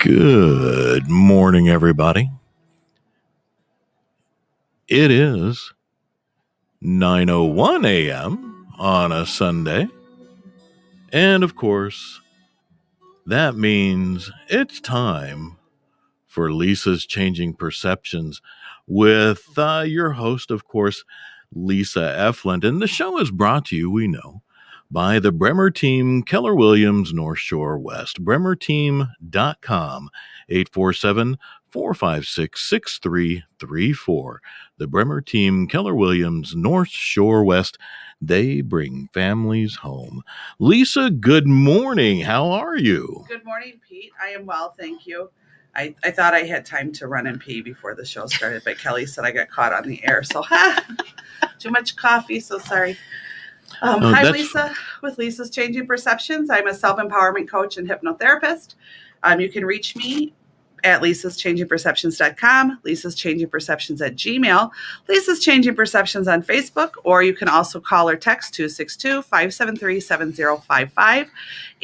Good morning, everybody. It is 9:01 a.m. on a Sunday. And of course, that means it's time for Lisa's Changing Perceptions with your host, of course, Lisa Eflin. And the show is brought to you, we know, by the Bremer Team, Keller Williams, North Shore West. BremerTeam.com, 847-456-6334. The Bremer Team, Keller Williams, North Shore West. They bring families home. Lisa, good morning. How are you? Good morning, Pete. I am well, thank you. I thought I had time to run and pee before the show started, but Kelley said I got caught on the air, so too much coffee, so sorry. Hi, Lisa, with Lisa's Changing Perceptions. I'm a self-empowerment coach and hypnotherapist. You can reach me at lisaschangingperceptions.com, Lisa's Changing Perceptions at Gmail, Lisa's Changing Perceptions on Facebook, or you can also call or text 262-573-7055.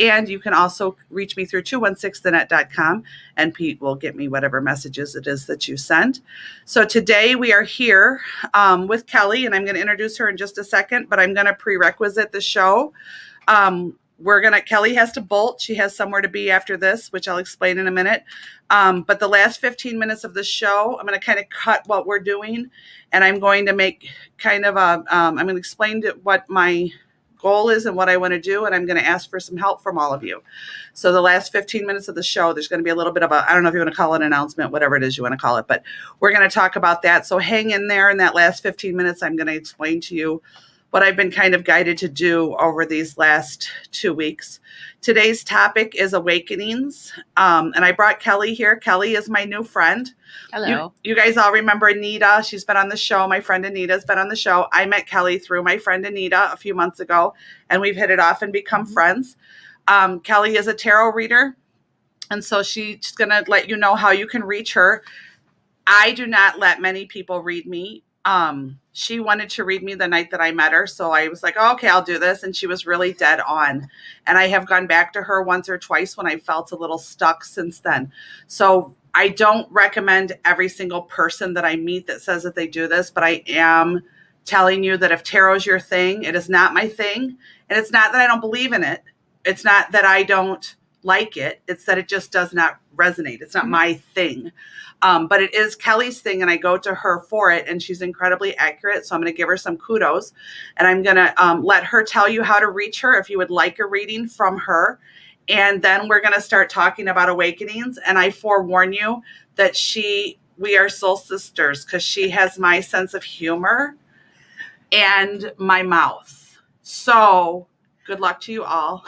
And you can also reach me through 216thenet.com, and Pete will get me whatever messages it is that you send. So today we are here with Kelley, and I'm going to introduce her in just a second, but I'm going to prerequisite the show. Kelley has to bolt. She has somewhere to be after this, which I'll explain in a minute. But the last 15 minutes of the show, I'm going to kind of cut what we're doing, and I'm going to make kind of I'm going to explain what my goal is and what I want to do, and I'm going to ask for some help from all of you. So the last 15 minutes of the show, there's going to be a little bit of I don't know if you want to call it an announcement, whatever it is you want to call it, but we're going to talk about that. So hang in there. In that last 15 minutes, I'm going to explain to you what I've been kind of guided to do over these last 2 weeks. Today's topic is awakenings. And I brought Kelley here. Kelley is my new friend. Hello. You guys all remember Anita. She's been on the show. My friend Anita's been on the show. I met Kelley through my friend Anita a few months ago, and we've hit it off and become friends. Kelley is a tarot reader, and so she's going to let you know how you can reach her. I do not let many people read me. She wanted to read me the night that I met her. So I was like, oh, okay, I'll do this. And she was really dead on. And I have gone back to her once or twice when I felt a little stuck since then. So I don't recommend every single person that I meet that says that they do this, but I am telling you that if tarot's your thing, it is not my thing. And it's not that I don't believe in it. It's not that I don't like it. It's that it just does not resonate. It's not my thing. But it is Kelley's thing, and I go to her for it, and she's incredibly accurate. So I'm going to give her some kudos, and I'm going to let her tell you how to reach her if you would like a reading from her. And then we're going to start talking about awakenings. And I forewarn you that we are soul sisters, because she has my sense of humor and my mouth. So good luck to you all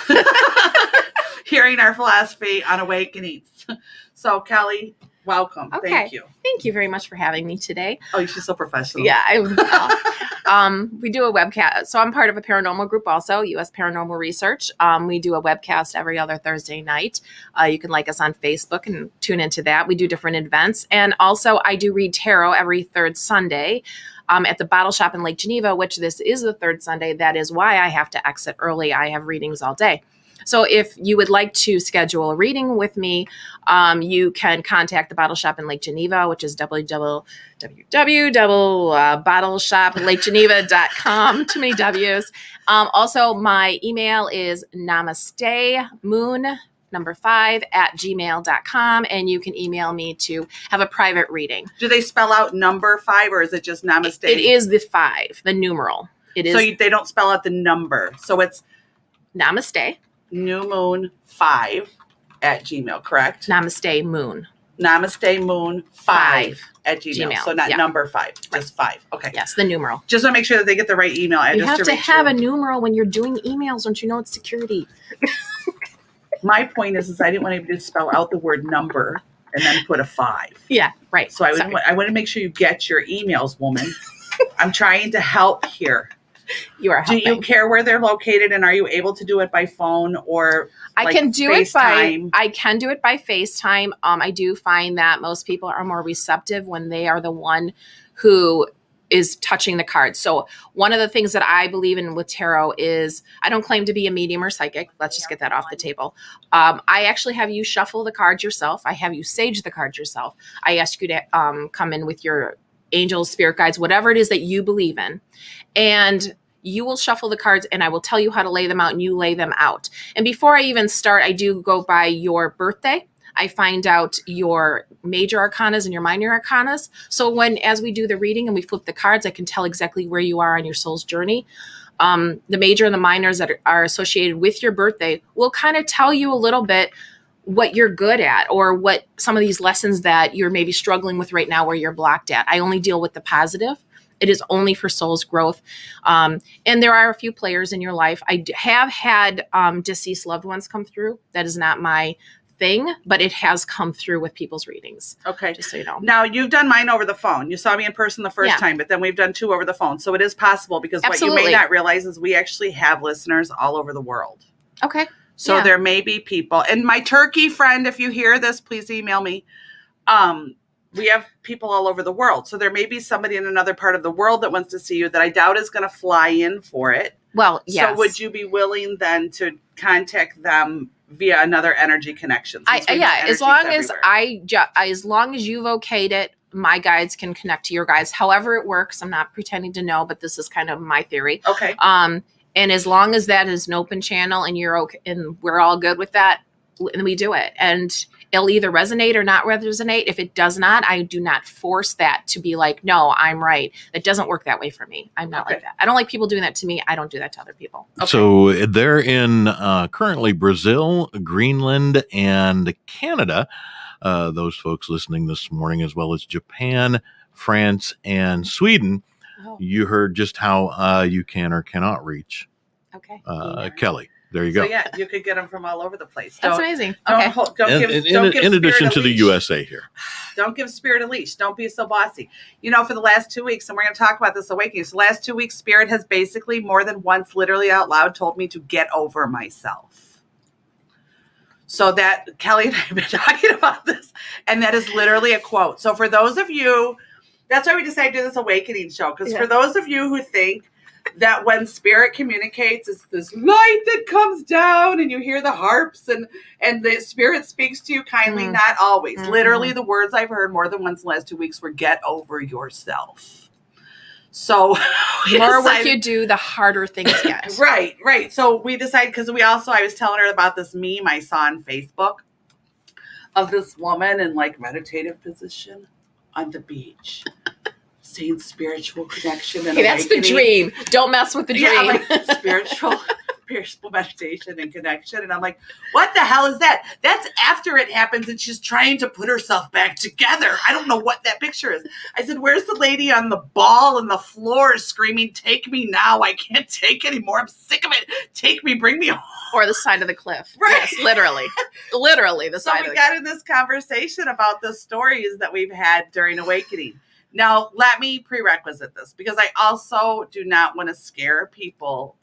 hearing our philosophy on awakenings. So Kelley, welcome. Okay. Thank you. Thank you very much for having me today. Oh, she's so professional. Yeah. We do a webcast. So I'm part of a paranormal group also, U.S. Paranormal Research. We do a webcast every other Thursday night. You can like us on Facebook and tune into that. We do different events. And also I do read tarot every third Sunday at the Bottle Shop in Lake Geneva, which this is the third Sunday. That is why I have to exit early. I have readings all day. So if you would like to schedule a reading with me, you can contact the Bottle Shop in Lake Geneva, which is www.bottleshoplakegeneva.com. Too many W's. Also, my email is namastemoon5@gmail.com, and you can email me to have a private reading. Do they spell out number 5, or is it just namaste? It is the 5, the numeral. It is. So they don't spell out the number. So it's Namaste. New Moon 5 at Gmail, correct? Namaste Moon. Namaste Moon 5 at Gmail. So not number 5, just 5. Okay. Yes, the numeral. Just want to make sure that they get the right email address. You have to have a numeral when you're doing emails. Don't you know it's security? My point is I didn't want anybody to spell out the word number and then put a 5. Yeah, right. So I want to make sure you get your emails, woman. I'm trying to help here. You are helping. Do you care where they're located, and are you able to do it by phone or I can do FaceTime? I can do it by FaceTime. I do find that most people are more receptive when they are the one who is touching the cards. So one of the things that I believe in with tarot is I don't claim to be a medium or psychic. Let's just get that off the table. I actually have you shuffle the cards yourself. I have you sage the cards yourself. I ask you to come in with your angels, spirit guides, whatever it is that you believe in. And you will shuffle the cards and I will tell you how to lay them out and you lay them out. And before I even start, I do go by your birthday. I find out your major arcanas and your minor arcanas. So as we do the reading and we flip the cards, I can tell exactly where you are on your soul's journey. The major and the minors that are associated with your birthday will kind of tell you a little bit what you're good at or what some of these lessons that you're maybe struggling with right now where you're blocked at. I only deal with the positive. It is only for soul's growth. And there are a few players in your life. I have had deceased loved ones come through. That is not my thing, but it has come through with people's readings. Okay. Just so you know. Now, you've done mine over the phone. You saw me in person the first time, but then we've done 2 over the phone. So it is possible because Absolutely. what you may not realize is we actually have listeners all over the world. Okay. So there may be people. And my turkey friend, if you hear this, please email me. We have people all over the world. So there may be somebody in another part of the world that wants to see you that I doubt is going to fly in for it. Well, yes. So would you be willing then to contact them via another energy connection? As long as you've okayed it, my guides can connect to your guides. However it works, I'm not pretending to know, but this is kind of my theory. Okay. And as long as that is an open channel and you're okay, and we're all good with that, and we do it. And it'll either resonate or not resonate. If it does not, I do not force that to be like, no, I'm right. It doesn't work that way for me. I'm not like that. I don't like people doing that to me. I don't do that to other people. Okay. So they're in currently Brazil, Greenland, and Canada. Those folks listening this morning, as well as Japan, France, and Sweden. Oh. You heard just how you can or cannot reach Kelley. There you go. So you could get them from all over the place. That's amazing. Don't give in addition to the USA here. Don't give Spirit a leash. Don't be so bossy. For the last 2 weeks, and we're going to talk about this awakening. So the last 2 weeks, Spirit has basically more than once, literally out loud, told me to get over myself. So that Kelley and I have been talking about this, and that is literally a quote. So for those of you, that's why we decided to do this awakening show, because for those of you who think that when Spirit communicates, it's this light that comes down and you hear the harps and the Spirit speaks to you kindly, not always. Literally, the words I've heard more than once in the last 2 weeks were get over yourself. So the more work you do, the harder things get. Right. So we decided, because I was telling her about this meme I saw on Facebook of this woman in meditative position on the beach. Saying spiritual connection and that's the dream. Don't mess with the dream. Yeah, spiritual meditation and connection. And I'm like, what the hell is that? That's after it happens and she's trying to put herself back together. I don't know what that picture is. I said, where's the lady on the ball and the floor screaming, take me now. I can't take anymore. I'm sick of it. Take me, bring me home. Or the side of the cliff. Right. Yes, literally the side of the cliff. So we got in this conversation about the stories that we've had during Awakening. Now, let me prerequisite this, because I also do not want to scare people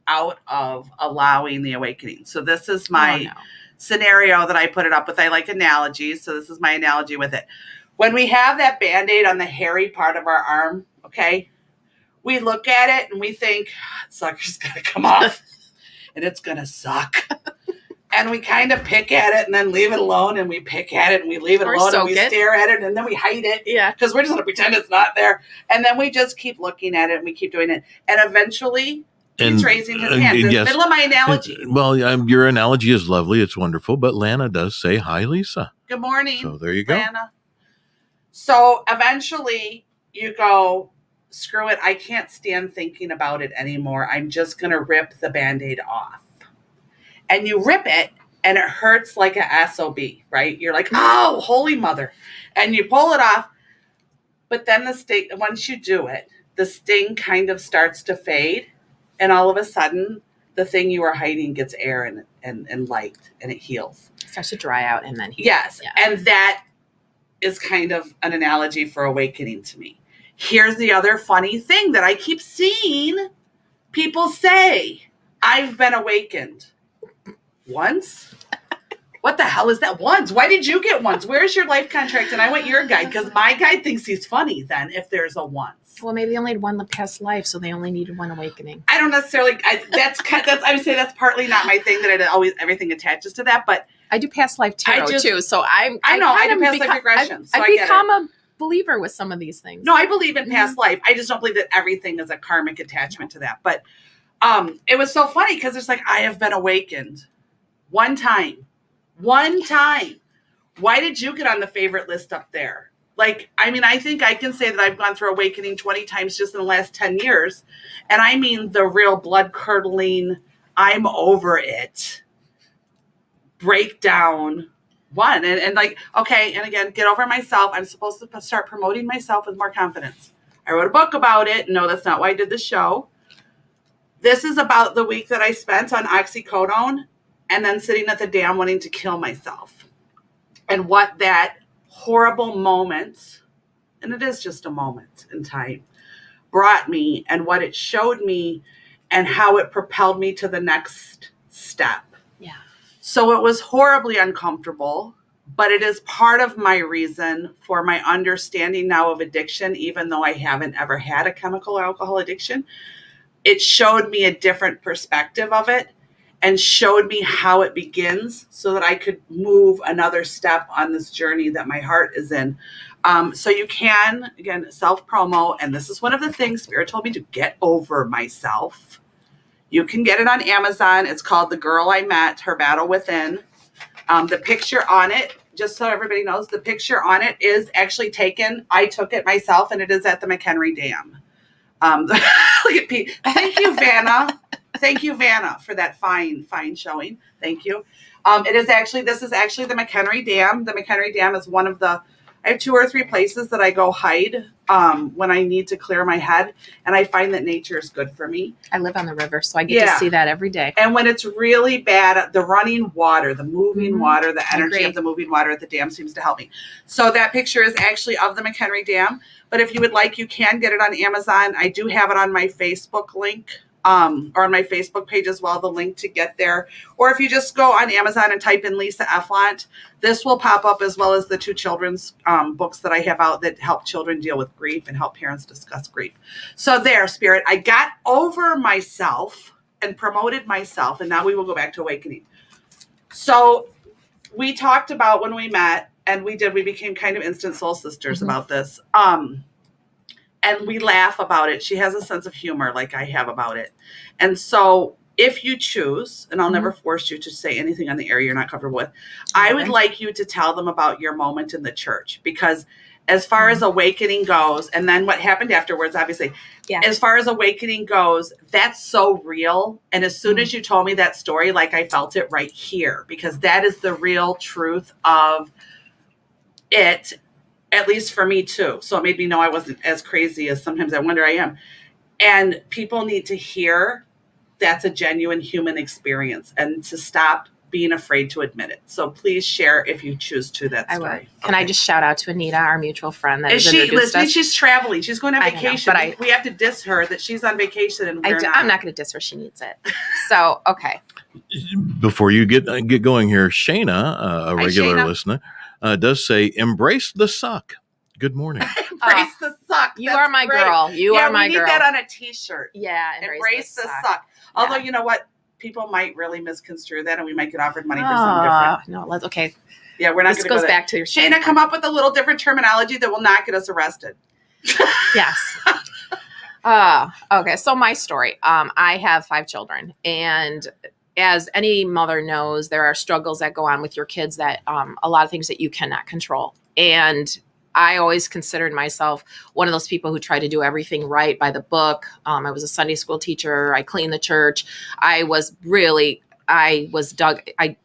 out of allowing the awakening. So this is my scenario that I put it up with. I like analogies. So this is my analogy with it. When we have that Band-Aid on the hairy part of our arm, okay, we look at it and we think, sucker's going to come off and it's going to suck. And we kind of pick at it and then leave it alone, and we pick at it and we leave it alone, and we stare at it and then we hide it. Yeah. Because we're just going to pretend it's not there. And then we just keep looking at it and we keep doing it. And eventually he's raising his hand. In the middle of my analogy. Well, your analogy is lovely. It's wonderful. But Lana does say, hi, Lisa. Good morning. So there you go. Lana. So eventually you go, screw it. I can't stand thinking about it anymore. I'm just going to rip the Band-Aid off. And you rip it, and it hurts like a SOB, right? You're like, oh, holy mother. And you pull it off. But then the sting, once you do it, the sting kind of starts to fade. And all of a sudden, the thing you were hiding gets air and light, and it heals. It starts to dry out and then heal. Yes. Yeah. And that is kind of an analogy for awakening to me. Here's the other funny thing that I keep seeing people say. I've been awakened. Once, what the hell is that? Ones. Why did you get ones? Where's your life contract? And I want your guide because my guide thinks he's funny then if there's a ones. Well, maybe they only had one past life, so they only needed one awakening. I don't necessarily. I would say that's partly not my thing. That it always everything attaches to that. But I do past life tarot too, so I do past life regression. So I become a believer with some of these things. No, I believe in past life. I just don't believe that everything is a karmic attachment to that. But it was so funny because it's like I have been awakened one time. One time. Why did you get on the favorite list up there? Like, I mean, I think I can say that I've gone through awakening 20 times just in the last 10 years. And I mean the real blood curdling, I'm over it breakdown one. And like, okay, and again, get over myself. I'm supposed to start promoting myself with more confidence. I wrote a book about it. No, that's not why I did the show. This is about the week that I spent on oxycodone and then sitting at the dam wanting to kill myself. And what that horrible moment, and it is just a moment in time, brought me and what it showed me and how it propelled me to the next step. Yeah. So it was horribly uncomfortable, but it is part of my reason for my understanding now of addiction, even though I haven't ever had a chemical or alcohol addiction. It showed me a different perspective of it and showed me how it begins so that I could move another step on this journey that my heart is in. So you can, again, self-promo, and this is one of the things Spirit told me to get over myself. You can get it on Amazon. It's called The Girl I Met, Her Battle Within. The picture on it, just so everybody knows, the picture on it is actually taken. I took it myself, and it is at the McHenry Dam. Look at Pete. Thank you, Vanna. Thank you, Vanna, for that fine showing. Thank you. This is actually the McHenry Dam. The McHenry Dam is one of I have 2 or 3 places that I go hide when I need to clear my head. And I find that nature is good for me. I live on the river, so I get to see that every day. And when it's really bad, the running water, the moving water, the energy of the moving water at the dam seems to help me. So that picture is actually of the McHenry Dam. But if you would like, you can get it on Amazon. I do have it on my Facebook link. Or on my Facebook page as well, the link to get there. Or if you just go on Amazon and type in Lisa Efflant, this will pop up, as well as the 2 children's books that I have out that help children deal with grief and help parents discuss grief. So there, Spirit, I got over myself and promoted myself, and now we will go back to awakening. So we talked about when we met, and we became kind of instant soul sisters about this. And we laugh about it. She has a sense of humor like I have about it. And so if you choose, and I'll never force you to say anything on the air you're not comfortable with, I would like you to tell them about your moment in the church. Because as far as awakening goes, and then what happened afterwards, obviously, as far as awakening goes, that's so real. And as soon as you told me that story, like I felt it right here. Because that is the real truth of it. At least for me too. So it made me know I wasn't as crazy as sometimes I wonder I am. And people need to hear that's a genuine human experience and to stop being afraid to admit it. So please share if you choose to that story. I will. Can I just shout out to Anita, our mutual friend that she's traveling. She's going on vacation. But we have to diss her that she's on vacation and we're not. I'm not going to diss her. She needs it. So, okay. Before you get going here, Shayna, a regular listener, does say, embrace the suck. Good morning. Embrace the suck. You are my girl. You are my girl. We need that on a t-shirt. Yeah. Embrace the suck. Although, you know what? People might really misconstrue that and we might get offered money for something different. No, okay. Yeah, we're not going to go goes back to your Shayna, come up with a little different terminology that will not get us arrested. Yes. Okay. So my story, I have 5 children, and as any mother knows, there are struggles that go on with your kids that a lot of things that you cannot control. And I always considered myself one of those people who try to do everything right by the book. I was a Sunday school teacher. I cleaned the church. I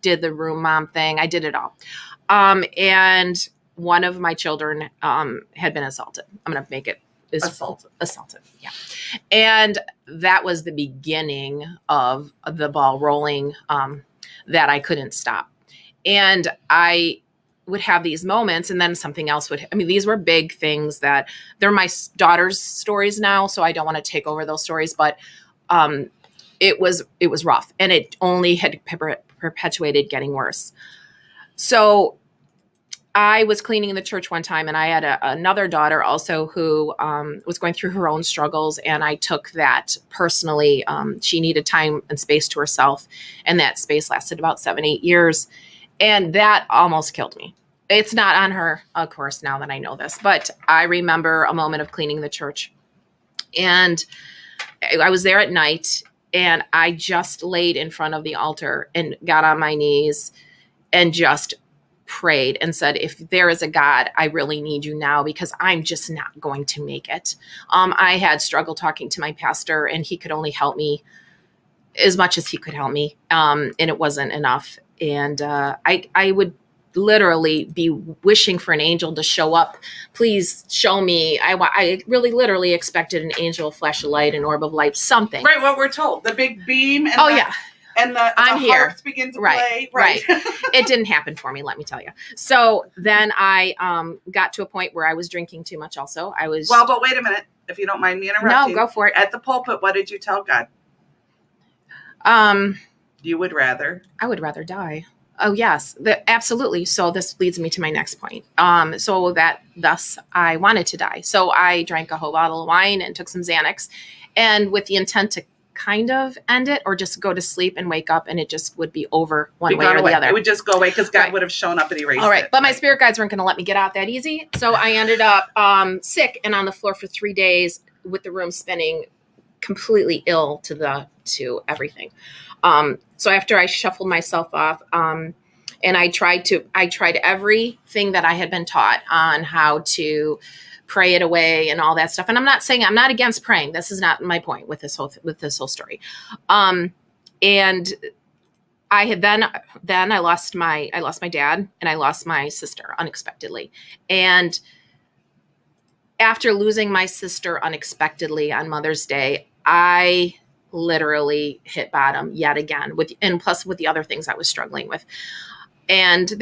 did the room mom thing. I did it all. And one of my children had been assaulted. I'm going to make it assaulted. Yeah. And that was the beginning of the ball rolling that I couldn't stop. And I would have these moments, and then something else these were big things that they're my daughter's stories now. So I don't want to take over those stories, but it was rough, and it only had perpetuated getting worse. So I was cleaning the church one time, and I had another daughter also who was going through her own struggles, and I took that personally. She needed time and space to herself, and that space lasted about 7-8 years, and that almost killed me. It's not on her, of course, now that I know this, but I remember a moment of cleaning the church, and I was there at night, and I just laid in front of the altar and got on my knees and just prayed and said, if there is a God, I really need you now, because I'm just not going to make it. I had struggled talking to my pastor, and he could only help me as much as he could help me. And it wasn't enough. And I would literally be wishing for an angel to show up. Please show me. I really literally expected an angel, flash of light, an orb of light, something. Right, what we're told. The big beam and and the harps begin to play. Right. It didn't happen for me, let me tell you. So then I got to a point where I was drinking too much also. Well, but wait a minute, if you don't mind me interrupting. No, go for it. At the pulpit, what did you tell God? You would rather? I would rather die. Oh, yes, absolutely. So this leads me to my next point. So that thus I wanted to die. So I drank a whole bottle of wine and took some Xanax, and with the intent to kind of end it or just go to sleep and wake up, and it just would be over one way or the other. It would just go away because God would have shown up and erased it. All right. But my spirit guides weren't going to let me get out that easy. So I ended up sick and on the floor for 3 days with the room spinning, completely ill to everything. So after I shuffled myself off, and I tried everything that I had been taught on how to pray it away and all that stuff. And I'm not against praying. This is not my point with this whole story. And I had then I lost my dad, and I lost my sister unexpectedly. And after losing my sister unexpectedly on Mother's Day, I literally hit bottom yet again plus with the other things I was struggling with. And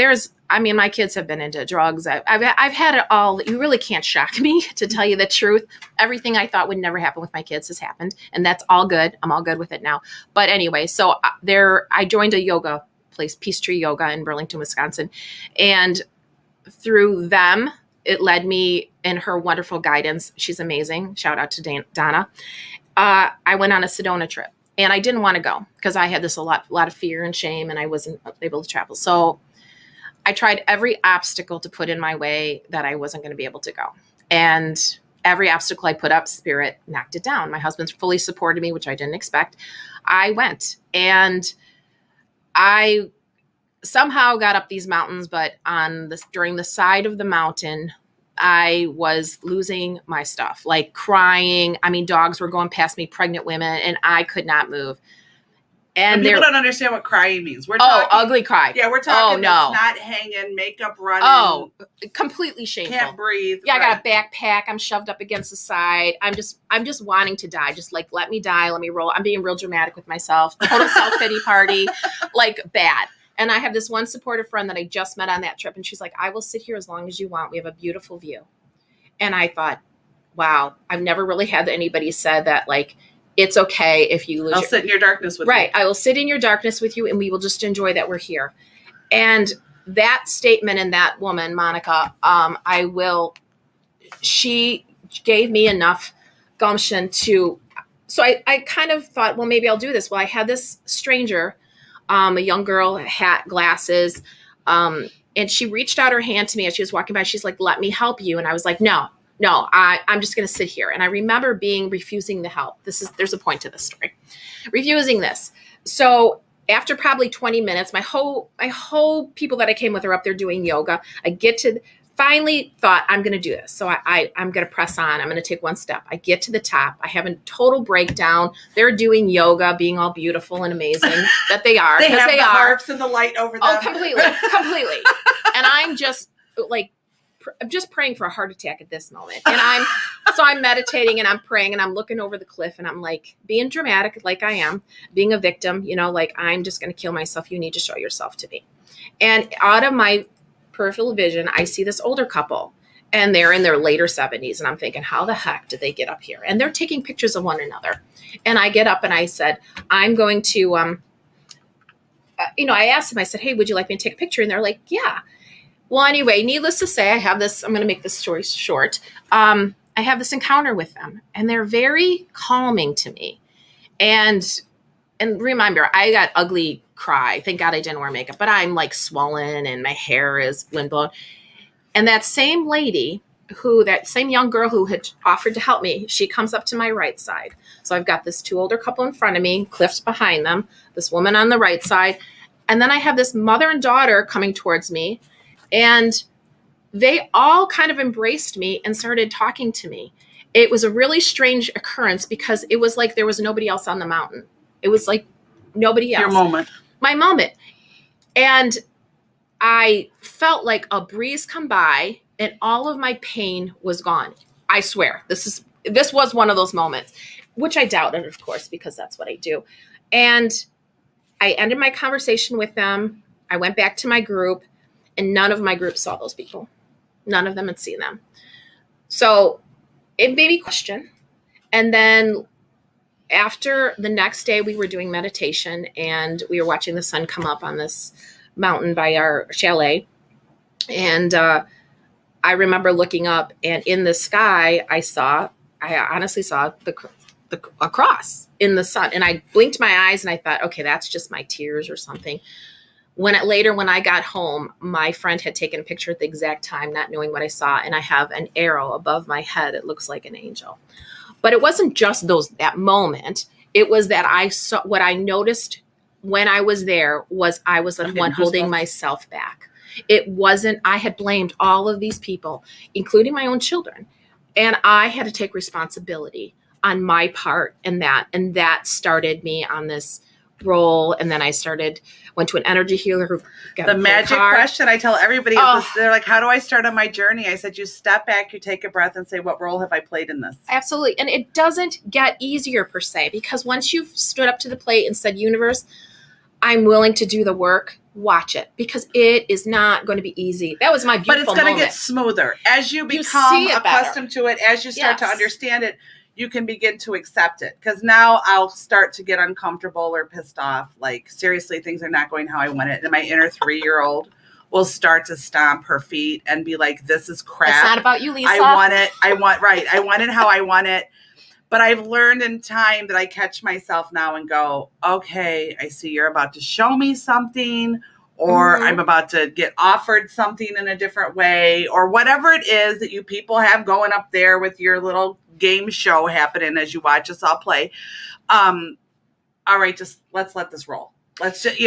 my kids have been into drugs. I've had it all. You really can't shock me, to tell you the truth. Everything I thought would never happen with my kids has happened, and that's all good. I'm all good with it now. But anyway, so I joined a yoga place, Peace Tree Yoga in Burlington, Wisconsin. And through them, it led me in her wonderful guidance. She's amazing. Shout out to Donna. I went on a Sedona trip. And I didn't want to go because I had a lot of fear and shame, and I wasn't able to travel. So I tried every obstacle to put in my way that I wasn't going to be able to go. And every obstacle I put up, Spirit knocked it down. My husband fully supported me, which I didn't expect. I went, and I somehow got up these mountains, but during the side of the mountain, I was losing my stuff, like crying. I mean, dogs were going past me, pregnant women, and I could not move. And people don't understand what crying means. We're talking ugly cry. Yeah, we're talking snot hanging, makeup running. Oh, completely shameful. Can't breathe. Yeah, right. I got a backpack. I'm shoved up against the side. I'm just wanting to die. Just like, let me die. Let me roll. I'm being real dramatic with myself. Total self-pity party, like bad. And I have this one supportive friend that I just met on that trip. And she's like, I will sit here as long as you want. We have a beautiful view. And I thought, wow, I've never really had anybody said that, like, it's okay if you lose. I'll sit in your darkness with you. Right. I will sit in your darkness with you, and we will just enjoy that we're here. And that statement and that woman, Monica, she gave me enough gumption so I kind of thought, well, maybe I'll do this. Well, I had this stranger, a young girl, hat, glasses, and she reached out her hand to me as she was walking by. She's like, let me help you. And I was like, no, I'm just going to sit here. And I remember refusing the help. There's a point to this story. Refusing this. So after probably 20 minutes, my whole people that I came with are up there doing yoga. Finally thought, I'm going to do this. So I'm going to press on. I'm going to take one step. I get to the top. I have a total breakdown. They're doing yoga, being all beautiful and amazing that they are. They have the harps and the light over them. Oh, completely. And I'm just like, I'm just praying for a heart attack at this moment. And I'm meditating and I'm praying and I'm looking over the cliff and I'm like being dramatic like I am, being a victim, like I'm just going to kill myself. You need to show yourself to me. And out of my peripheral vision, I see this older couple and they're in their later 70s. And I'm thinking, how the heck did they get up here? And they're taking pictures of one another. And I get up and I said, I'm going to I asked them, I said, hey, would you like me to take a picture? And they're like, yeah. Well, anyway, needless to say, I have this, I'm going to make this story short. I have this encounter with them, and they're very calming to me. And remember, I got ugly cry. Thank God I didn't wear makeup, but I'm like swollen and my hair is windblown. And that same lady that same young girl who had offered to help me, she comes up to my right side. So I've got this two older couple in front of me, Cliff's behind them, this woman on the right side. And then I have this mother and daughter coming towards me, and they all kind of embraced me and started talking to me. It was a really strange occurrence because it was like there was nobody else on the mountain. It was like nobody else. Your moment. My moment. And I felt like a breeze come by and all of my pain was gone. I swear, this was one of those moments, which I doubted, of course, because that's what I do. And I ended my conversation with them. I went back to my group, and none of my group saw those people. None of them had seen them. So it made me question. And then after the next day, we were doing meditation, and we were watching the sun come up on this mountain by our chalet. And I remember looking up, and in the sky, I honestly saw a cross in the sun. And I blinked my eyes and I thought, okay, that's just my tears or something. Later, when I got home, my friend had taken a picture at the exact time, not knowing what I saw. And I have an arrow above my head. It looks like an angel. But it wasn't just that moment. It was that I saw, what I noticed when I was there was I was the one holding myself back. It wasn't, I had blamed all of these people, including my own children. And I had to take responsibility on my part in that. And that started me on this role. And then I went to an energy healer who got the magic question I tell everybody is this, they're like, how do I start on my journey? I said, you step back, you take a breath and say, what role have I played in this? Absolutely. And it doesn't get easier per se, because once you've stood up to the plate and said, universe, I'm willing to do the work, watch it, because it is not going to be easy. That was my beautiful But it's going to get smoother. As you become accustomed to it, as you start to understand it, you can begin to accept it. Because now I'll start to get uncomfortable or pissed off. Like, seriously, things are not going how I want it. And my inner 3-year-old will start to stomp her feet and be like, this is crap. It's not about you, Lisa. I want it. I want it how I want it. But I've learned in time that I catch myself now and go, okay, I see you're about to show me something, or I'm about to get offered something in a different way, or whatever it is that you people have going up there with your little game show happening as you watch us all play. All right, just let's let this roll. Let's just,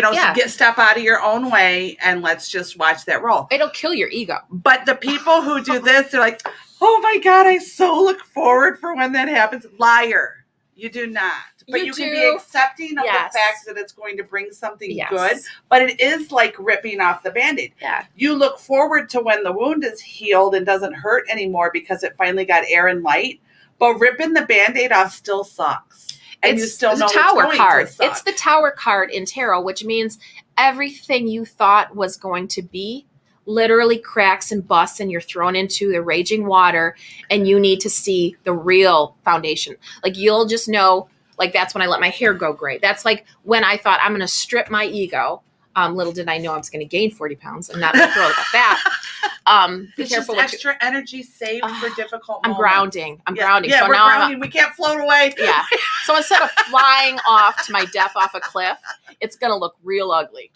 step out of your own way and let's just watch that roll. It'll kill your ego. But the people who do this, they're like, oh my God, I so look forward for when that happens. Liar. You do not. But you can be accepting of the fact that it's going to bring something good. But it is like ripping off the Band-Aid. Yeah. You look forward to when the wound is healed and doesn't hurt anymore because it finally got air and light. But ripping the Band-Aid off still sucks. And you still know the Tower card. It's the Tower card in tarot, which means everything you thought was going to be literally cracks and busts, and you're thrown into the raging water, and you need to see the real foundation. Like, you'll just know, like, that's when I let my hair go gray. That's like when I thought I'm going to strip my ego. Little did I know I was going to gain 40 pounds. I'm not thrilled about that. It's just extra energy saved for difficult moments. I'm grounding. Yeah, so we're now grounding. We can't float away. Yeah. So instead of flying off to my death off a cliff, it's going to look real ugly.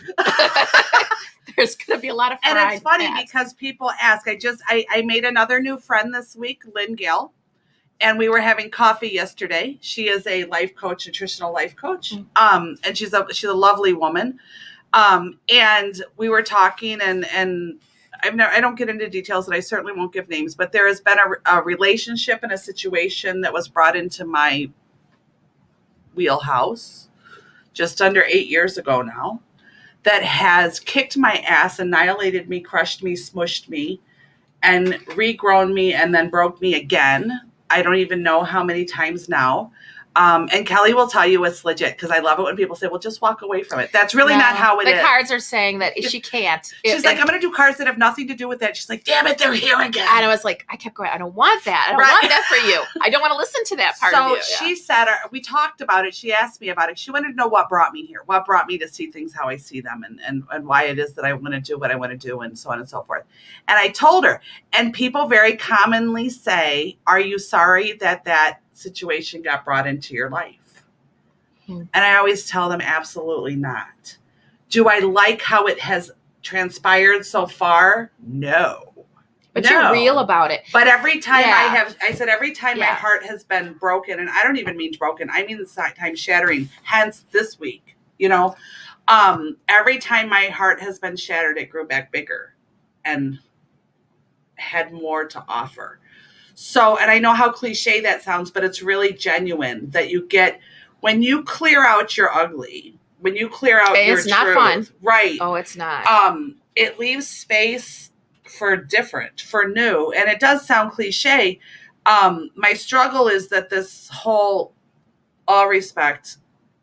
There's going to be a lot of fried And it's funny fat. because people ask. I made another new friend this week, Lynn Gill, and we were having coffee yesterday. She is a life coach, nutritional life coach, and she's a lovely woman. And we were talking, and I don't get into details, and I certainly won't give names, but there has been a relationship and a situation that was brought into my wheelhouse just under 8 years ago now that has kicked my ass, annihilated me, crushed me, smushed me, and regrown me, and then broke me again. I don't even know how many times now. And Kelley will tell you it's legit, because I love it when people say, well, just walk away from it. That's really not how it is. The cards are saying that she can't. She's like, I'm going to do cards that have nothing to do with that. She's like, damn it, they're here again. And I was like, I kept going, I don't want that. I don't want that for you. I don't want to listen to that part of you. So she said, we talked about it. She asked me about it. She wanted to know what brought me here, what brought me to see things how I see them, and why it is that I want to do what I want to do, and so on and so forth. And I told her, and people very commonly say, are you sorry that situation got brought into your life? And I always tell them, absolutely not. Do I like how it has transpired so far? No. But you're real about it. But every time every time my heart has been broken, and I don't even mean broken, I mean the time shattering, hence this week, every time my heart has been shattered, it grew back bigger and had more to offer. So, and I know how cliche that sounds, but it's really genuine that you get, when you clear out your ugly, when you clear out your truth. It's not fun. Right. Oh, it's not. It leaves space for different, for new. And it does sound cliche. My struggle is that this whole all respect,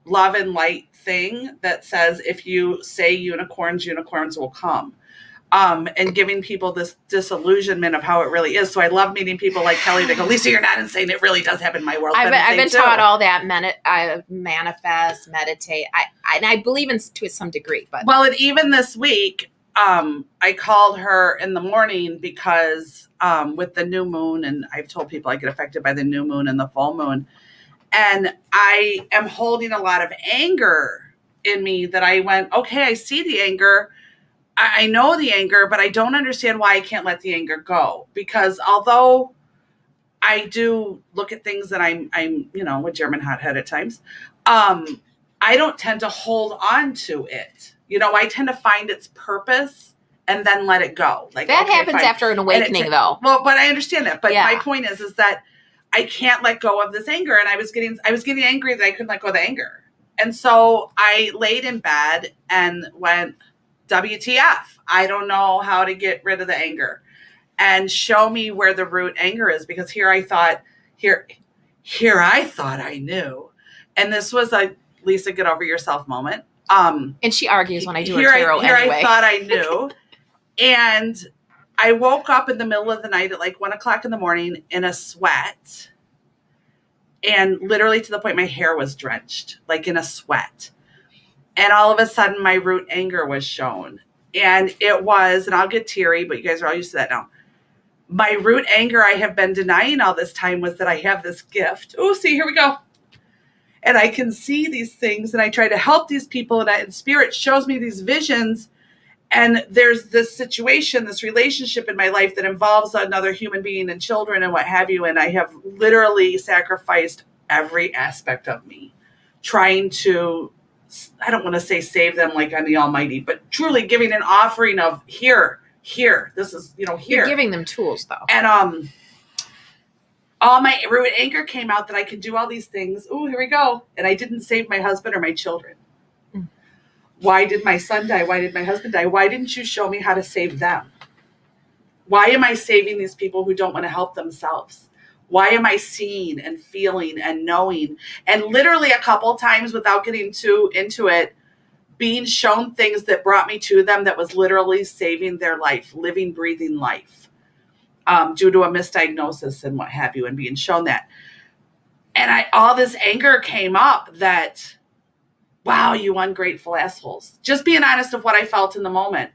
love and light thing that says, if you say unicorns will come. And giving people this disillusionment of how it really is. So I love meeting people like Kelley that go, Lisa, you're not insane. It really does happen in my world. I've been taught all that. Manifest, meditate. I believe in to some degree. But and even this week, I called her in the morning because with the new moon, and I've told people I get affected by the new moon and the full moon, and I am holding a lot of anger in me that I went, okay, I see the anger. I know the anger, but I don't understand why I can't let the anger go. Because although I do look at things that I'm a German hothead at times, I don't tend to hold on to it. I tend to find its purpose and then let it go. Like that happens after an awakening, though. Well, but I understand that. But my point is that I can't let go of this anger, and I was getting angry that I couldn't let go of the anger, and so I laid in bed and went, WTF, I don't know how to get rid of the anger, and show me where the root anger is, because here I thought I knew. And this was a Lisa, get over yourself moment. And she argues when I do her tarot anyway. I thought I knew. And I woke up in the middle of the night at like 1 o'clock in the morning in a sweat, and literally to the point my hair was drenched, like in a sweat. And all of a sudden, my root anger was shown. And it was, and I'll get teary, but you guys are all used to that now. My root anger I have been denying all this time was that I have this gift. Oh, see, here we go. And I can see these things, and I try to help these people, and Spirit shows me these visions. And there's this situation, this relationship in my life that involves another human being and children and what have you. And I have literally sacrificed every aspect of me trying to, I don't want to say save them like I'm the Almighty, but truly giving an offering of here, this is, here. You're giving them tools, though. And all my root anger came out that I can do all these things. Oh, here we go. And I didn't save my husband or my children. Why did my son die? Why did my husband die? Why didn't you show me how to save them? Why am I saving these people who don't want to help themselves? Why am I seeing and feeling and knowing? And literally a couple times, without getting too into it, being shown things that brought me to them that was literally saving their life, living, breathing life, due to a misdiagnosis and what have you, and being shown that. And all this anger came up that, wow, you ungrateful assholes. Just being honest of what I felt in the moment.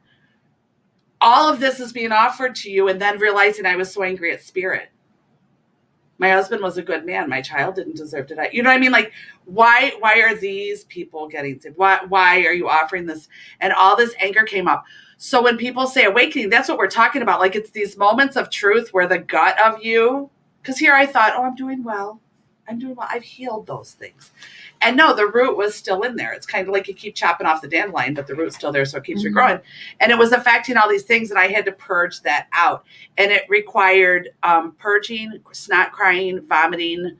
All of this is being offered to you, and then realizing I was so angry at Spirit. My husband was a good man. My child didn't deserve to die. You know what I mean? Like, why are these people getting saved? Why are you offering this? And all this anger came up. So when people say awakening, that's what we're talking about. Like, it's these moments of truth where the gut of you, because here I thought, I'm doing well. I've healed those things. And no, the root was still in there. It's kind of like you keep chopping off the dandelion, but the root's still there, so it keeps regrowing. And it was affecting all these things, and I had to purge that out. And it required purging, snot crying, vomiting,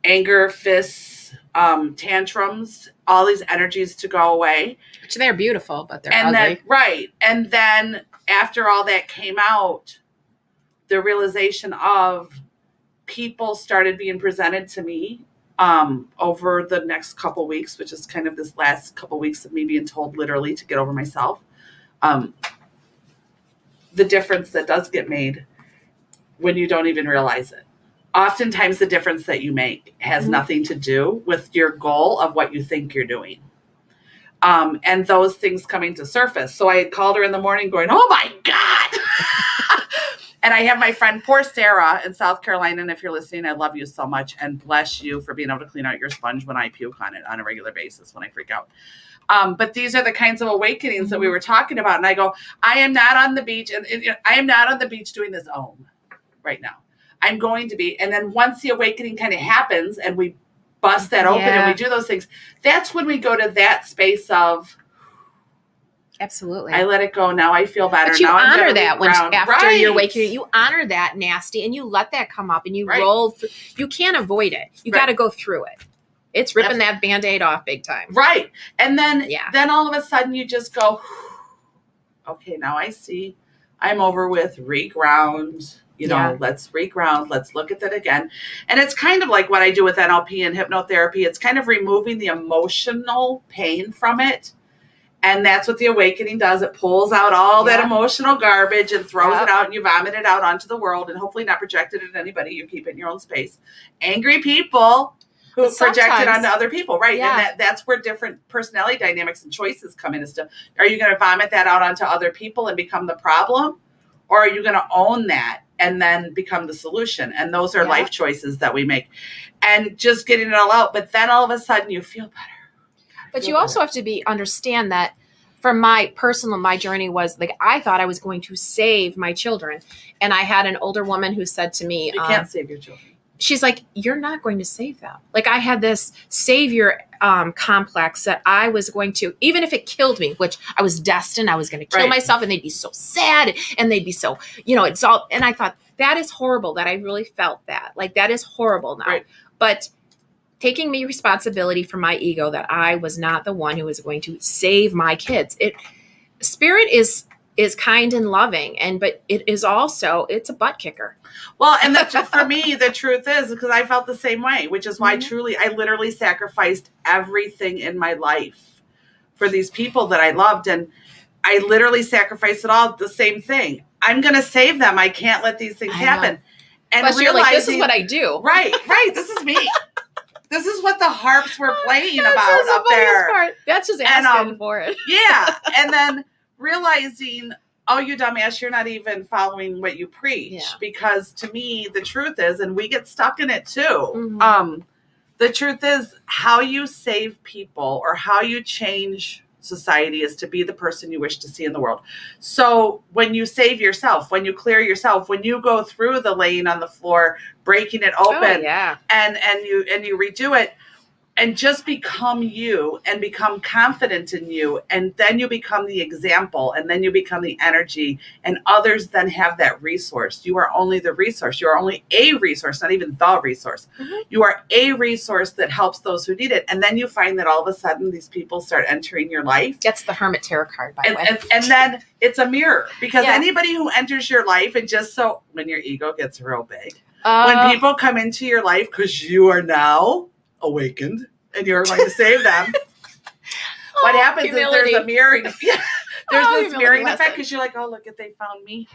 anger, fists, tantrums, all these energies to go away. Which they're beautiful, but they're ugly. Then, right. And then after all that came out, the realization of people started being presented to me over the next couple weeks, which is kind of this last couple weeks of me being told literally to get over myself. The difference that does get made when you don't even realize it. Oftentimes the difference that you make has nothing to do with your goal of what you think you're doing. And those things coming to surface. So I had called her in the morning going, oh my God. And I have my friend, poor Sarah in South Carolina. And if you're listening, I love you so much. And bless you for being able to clean out your sponge when I puke on it on a regular basis when I freak out. But these are the kinds of awakenings that we were talking about. And I go, I am not on the beach. And I am not on the beach doing this right now. I'm going to be. And then once the awakening kind of happens and we bust that open and we do those things, that's when we go to that space of, absolutely, I let it go. Now I feel better. But you now honor that when after you're right. waking, you honor that nasty and you let that come up and you roll through. You can't avoid it. You got to go through it. It's ripping that Band-Aid off big time. Right. And then all of a sudden you just go, okay, now I see. I'm over with, reground. Let's reground. Let's look at that again. And it's kind of like what I do with NLP and hypnotherapy. It's kind of removing the emotional pain from it. And that's what the awakening does. It pulls out all that emotional garbage and throws it out, and you vomit it out onto the world, and hopefully not project it at anybody. You keep it in your own space. Angry people who project it onto other people, right? Yeah. And that's where different personality dynamics and choices come in. Are you going to vomit that out onto other people and become the problem? Or are you going to own that and then become the solution? And those are life choices that we make. And just getting it all out. But then all of a sudden you feel better. But you also have to understand that for my journey was like, I thought I was going to save my children. And I had an older woman who said to me, you can't save your children. She's like, you're not going to save them. Like I had this savior complex that I was going to, even if it killed me, which I was destined, I was going to kill myself and they'd be so sad and they'd be so, it's all, and I thought that is horrible that I really felt that. Like that is horrible now. Right. But taking me responsibility for my ego that I was not the one who was going to save my kids. Spirit is kind and loving, but it is also, it's a butt kicker. Well, and for me, the truth is, because I felt the same way, which is why I literally sacrificed everything in my life for these people that I loved. And I literally sacrificed it all, the same thing. I'm going to save them. I can't let these things happen. And plus you're like, this is what I do. Right. This is me. This is what the harps were playing about up there. Part. That's just asking for it. Yeah. And then realizing, oh, you dumbass, you're not even following what you preach. Yeah. Because to me, the truth is, and we get stuck in it too. The truth is how you save people or how you change society is to be the person you wish to see in the world. So when you save yourself, when you clear yourself, when you go through the laying on the floor, breaking it open and you redo it, and just become you and become confident in you. And then you become the example and then you become the energy and others then have that resource. You are only the resource. You are only a resource, not even the resource. You are a resource that helps those who need it. And then you find that all of a sudden these people start entering your life. That's the Hermit Tarot card, by the way. And then it's a mirror because anybody who enters your life and just so when your ego gets real big, when people come into your life because you are now awakened and you're going to save them. What happens is there's a mirroring. There's this mirroring effect because you're like, oh, look, they found me.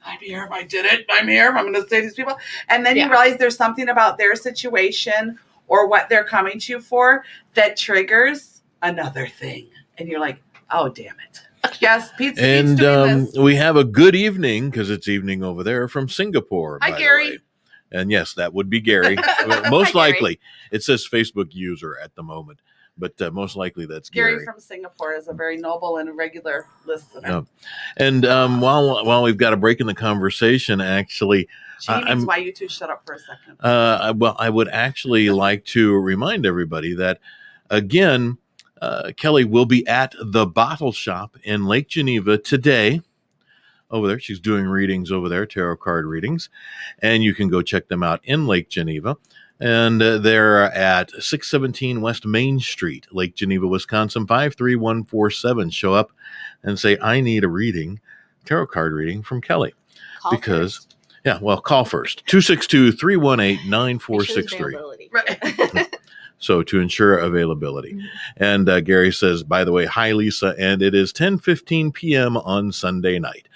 I'm here. I did it. I'm here. I'm going to save these people. And then you realize there's something about their situation or what they're coming to you for that triggers another thing. And you're like, oh, damn it. Yes, Pete's doing this. We have a good evening because it's evening over there from Singapore. Hi, Gary. And yes, that would be Gary. Most likely. It says Facebook user at the moment, but most likely that's Gary. Gary from Singapore is a very noble and regular listener. And while we've got a break in the conversation, actually, Jamie's why you two shut up for a second. I would actually like to remind everybody that, again, Kelley will be at the Bottle Shop in Lake Geneva today. Over there. She's doing readings over there, tarot card readings. And you can go check them out in Lake Geneva. And they're at 617 West Main Street, Lake Geneva, Wisconsin, 53147. Show up and say, I need a reading, tarot card reading from Kelley. Because Yeah, well, call first. 262-318-9463. Right. So to ensure availability. And Gary says, by the way, hi, Lisa, and it is 10:15 p.m. on Sunday night.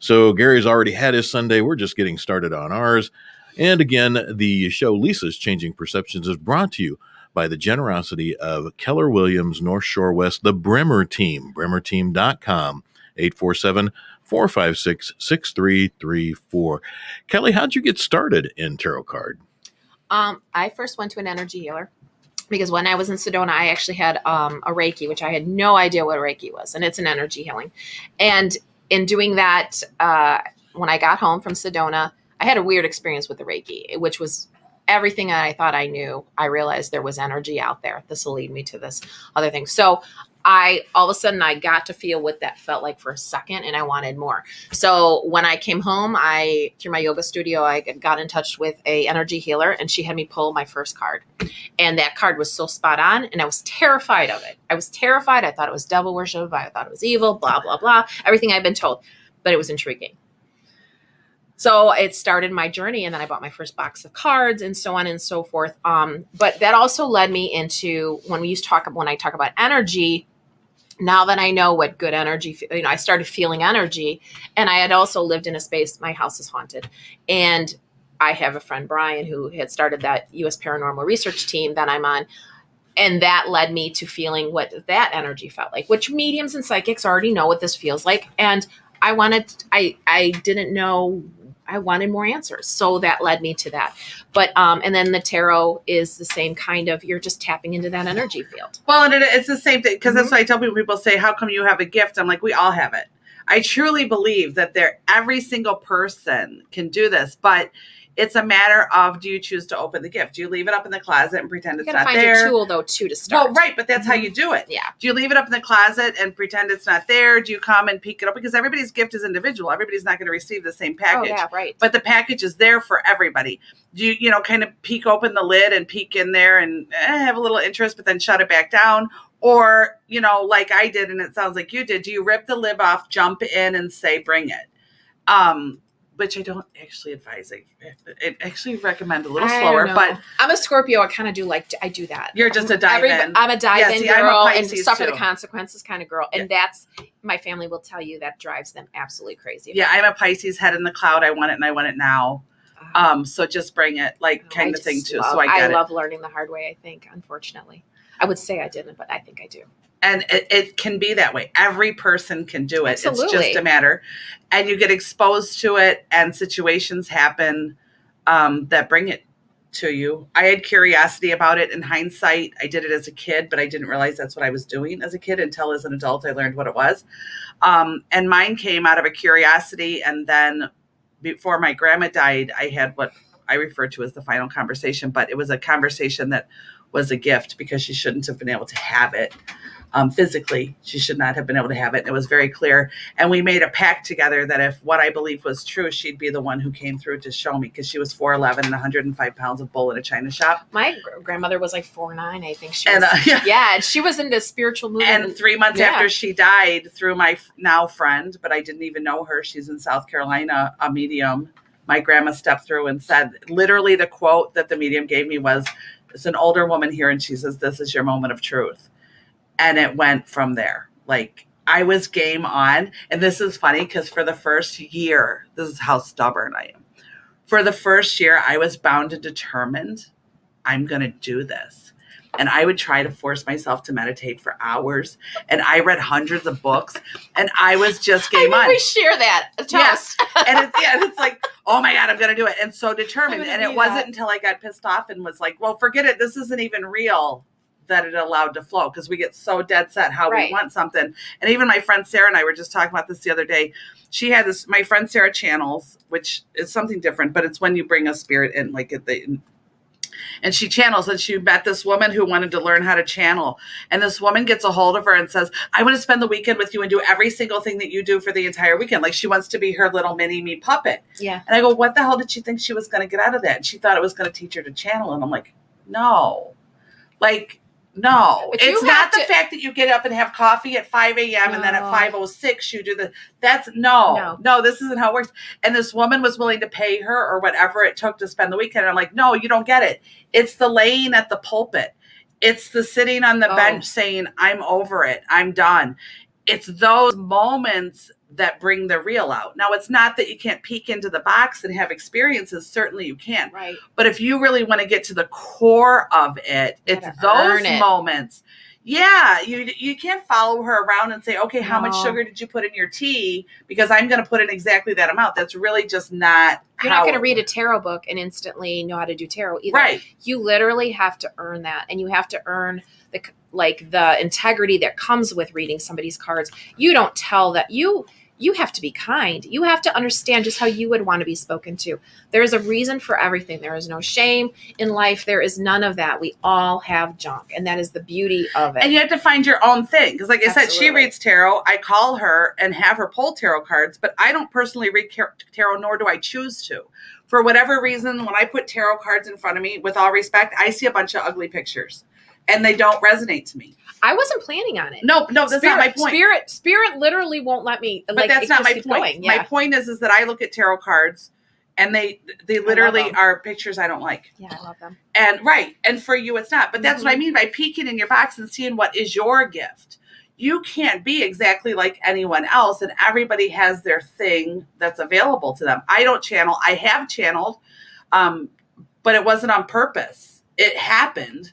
So Gary's already had his Sunday. We're just getting started on ours. And again, the show Lisa's Changing Perceptions is brought to you by the generosity of Keller Williams, North Shore West, the Bremer Team, bremerteam.com, 847-456-6334. Kelley, how'd you get started in tarot card? I first went to an energy healer because when I was in Sedona, I actually had a Reiki, which I had no idea what Reiki was, and it's an energy healing. And in doing that, when I got home from Sedona, I had a weird experience with the Reiki, which was everything I thought I knew. I realized there was energy out there. This will lead me to this other thing. So all of a sudden I got to feel what that felt like for a second, and I wanted more. So when I came home, through my yoga studio, I got in touch with a energy healer, and she had me pull my first card. And that card was so spot on, and I was terrified of it. I was terrified. I thought it was devil worship. I thought it was evil, blah, blah, blah, everything I'd been told, but it was intriguing. So it started my journey, and then I bought my first box of cards and so on and so forth. But that also led me into when I talk about energy. Now that I know what good energy, I started feeling energy, and I had also lived in a space. My house is haunted, and I have a friend, Brian, who had started that U.S. Paranormal Research team that I'm on. And that led me to feeling what that energy felt like, which mediums and psychics already know what this feels like. And I didn't know, I wanted more answers. So that led me to that. But, and then the tarot is the same kind of, you're just tapping into that energy field. Well, and it's the same thing, because that's why I tell people say, how come you have a gift? I'm like, we all have it. I truly believe that every single person can do this, but it's a matter of, do you choose to open the gift? Do you leave it up in the closet and pretend it's not there? You gotta find a tool, though, too, to start. Well, right, but that's how you do it. Yeah. Do you leave it up in the closet and pretend it's not there? Do you come and peek it up? Because everybody's gift is individual. Everybody's not going to receive the same package. Oh, yeah, right. But the package is there for everybody. Do you, kind of peek open the lid and peek in there and have a little interest, but then shut it back down? Or, like I did, and it sounds like you did, do you rip the lid off, jump in, and say, bring it? Which I don't actually advise. I actually recommend a little slower, but I'm a Scorpio. I do that. You're just a dive-in. I'm a dive-in girl and suffer too. The consequences kind of girl. And that's, my family will tell you, that drives them absolutely crazy. Yeah, I'm a Pisces, head in the cloud. I want it and I want it now. So just bring it, kind of thing too. So I love learning the hard way, I think, unfortunately. I would say I didn't, but I think I do. And it can be that way. Every person can do it. Absolutely. It's just a matter. And you get exposed to it, and situations happen that bring it to you. I had curiosity about it. In hindsight, I did it as a kid, but I didn't realize that's what I was doing as a kid until as an adult I learned what it was. And mine came out of a curiosity. And then before my grandma died, I had what I refer to as the final conversation, but it was a conversation that was a gift because she shouldn't have been able to have it. Physically, she should not have been able to have it. And it was very clear. And we made a pact together that if what I believed was true, she'd be the one who came through to show me, because she was 4'11" and 105 pounds of bull in a china shop. My grandmother was like 4'9", I think she was. And, and she was into spiritual movement. And 3 months after she died, through my now friend, but I didn't even know her, she's in South Carolina, a medium, my grandma stepped through and said, literally the quote that the medium gave me was, it's an older woman here, and she says, this is your moment of truth. And it went from there. Like, I was game on. And this is funny because for the first year, this is how stubborn I am. For the first year, I was bound and determined, I'm going to do this. And I would try to force myself to meditate for hours. And I read hundreds of books. And I was just game on. We share that. Yes. And it's like, oh my God, I'm going to do it. And so determined. And it wasn't until I got pissed off and was like, well, forget it. This isn't even real, that it allowed to flow, because we get so dead set how we want something. And even my friend Sarah and I were just talking about this the other day. She had this, my friend Sarah channels, which is something different, but it's when you bring a spirit in, and she channels, and she met this woman who wanted to learn how to channel. And this woman gets a hold of her and says, I want to spend the weekend with you and do every single thing that you do for the entire weekend. Like, she wants to be her little mini me puppet. Yeah. And I go, what the hell did she think she was going to get out of that? And she thought it was going to teach her to channel. And I'm like, no, No, But you it's not the have to- fact that you get up and have coffee at 5 a.m. and then at No. 5:06 you do that's no, this isn't how it works. And this woman was willing to pay her or whatever it took to spend the weekend. And I'm like, no, you don't get it. It's the laying at the pulpit. It's the sitting on the bench saying, I'm over it. I'm done. It's those moments that bring the real out. Now, it's not that you can't peek into the box and have experiences. Certainly you can. Right. But if you really want to get to the core of it, it's those moments. Yeah, you can't follow her around and say, okay, how much sugar did you put in your tea? Because I'm going to put in exactly that amount. That's really just not You're not going to read a tarot book and instantly know how to do tarot either. Right. You literally have to earn that, and you have to earn the integrity that comes with reading somebody's cards. You don't tell that you have to be kind. You have to understand just how you would want to be spoken to. There is a reason for everything. There is no shame in life. There is none of that. We all have junk, and that is the beauty of it. And you have to find your own thing. Because like I said, she reads tarot. I call her and have her pull tarot cards, but I don't personally read tarot, nor do I choose to. For whatever reason, when I put tarot cards in front of me, with all respect, I see a bunch of ugly pictures. And they don't resonate to me. I wasn't planning on it. No, that's not my point. Spirit literally won't let me. But that's not my point. Going. Yeah. My point is that I look at tarot cards, and they literally are pictures I don't like. Yeah, I love them. And and for you, it's not. But that's what I mean by peeking in your box and seeing what is your gift. You can't be exactly like anyone else, and everybody has their thing that's available to them. I don't channel. I have channeled, but it wasn't on purpose. It happened.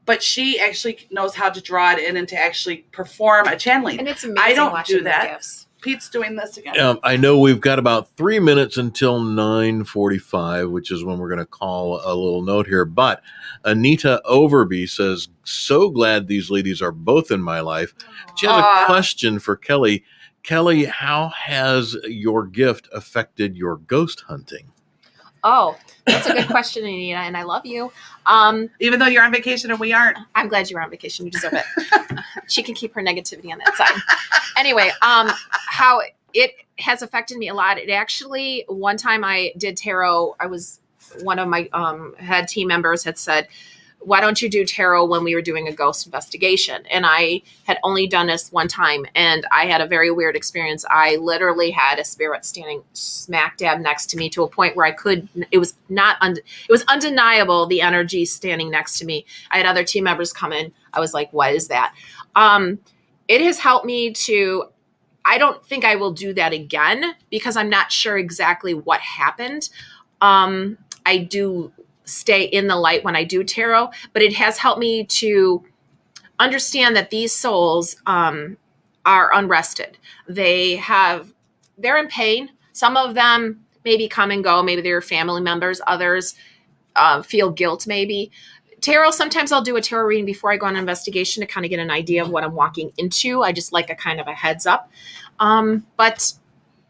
But she actually knows how to draw it in and to actually perform a channeling. And it's amazing. I don't watching do that. Gifts. Pete's doing this again. I know we've got about 3 minutes until 9:45, which is when we're going to call a little note here. But Anita Overby says, so glad these ladies are both in my life. She has a question for Kelley. Kelley, how has your gift affected your ghost hunting? Oh, that's a good question, Anita, and I love you. Even though you're on vacation and we aren't. I'm glad you're on vacation. You deserve it. She can keep her negativity on that side. Anyway, how it has affected me a lot. It actually, one time I did tarot, one of my head team members had said, why don't you do tarot when we were doing a ghost investigation? And I had only done this one time, and I had a very weird experience. I literally had a spirit standing smack dab next to me to a point where it was undeniable, the energy standing next to me. I had other team members come in. I was like, what is that? It has helped me I don't think I will do that again because I'm not sure exactly what happened. I do stay in the light when I do tarot, but it has helped me to understand that these souls are unrested. They're in pain. Some of them maybe come and go. Maybe they're family members. Others feel guilt maybe. Tarot, sometimes I'll do a tarot reading before I go on an investigation to kind of get an idea of what I'm walking into. I just like a kind of a heads up. But